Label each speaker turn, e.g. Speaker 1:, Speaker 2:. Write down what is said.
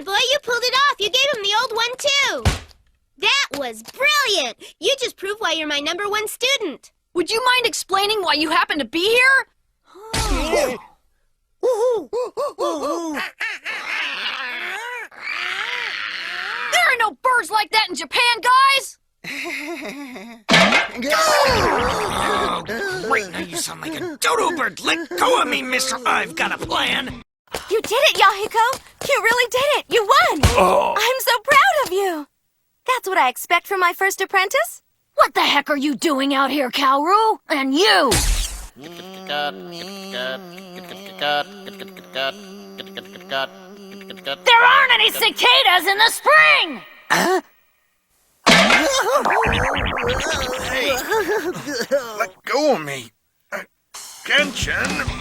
Speaker 1: boy, you pulled it off. You gave him the old one, too. That was brilliant. You just proved why you're my #1 student.
Speaker 2: Would you mind explaining why you happen to be here? There are no birds like that in Japan, guys!
Speaker 3: Wait, now you sound like a dodo bird. Let go of me, mister. I've got a plan.
Speaker 4: You did it, Yahiko! You really did it! You won!
Speaker 3: Oh.
Speaker 4: I'm so proud of you! That's what I expect from my first apprentice.
Speaker 2: What the heck are you doing out here, Kaoru? And you! There aren't any cicadas in the spring!
Speaker 5: Hey, let go of me. Kenshin.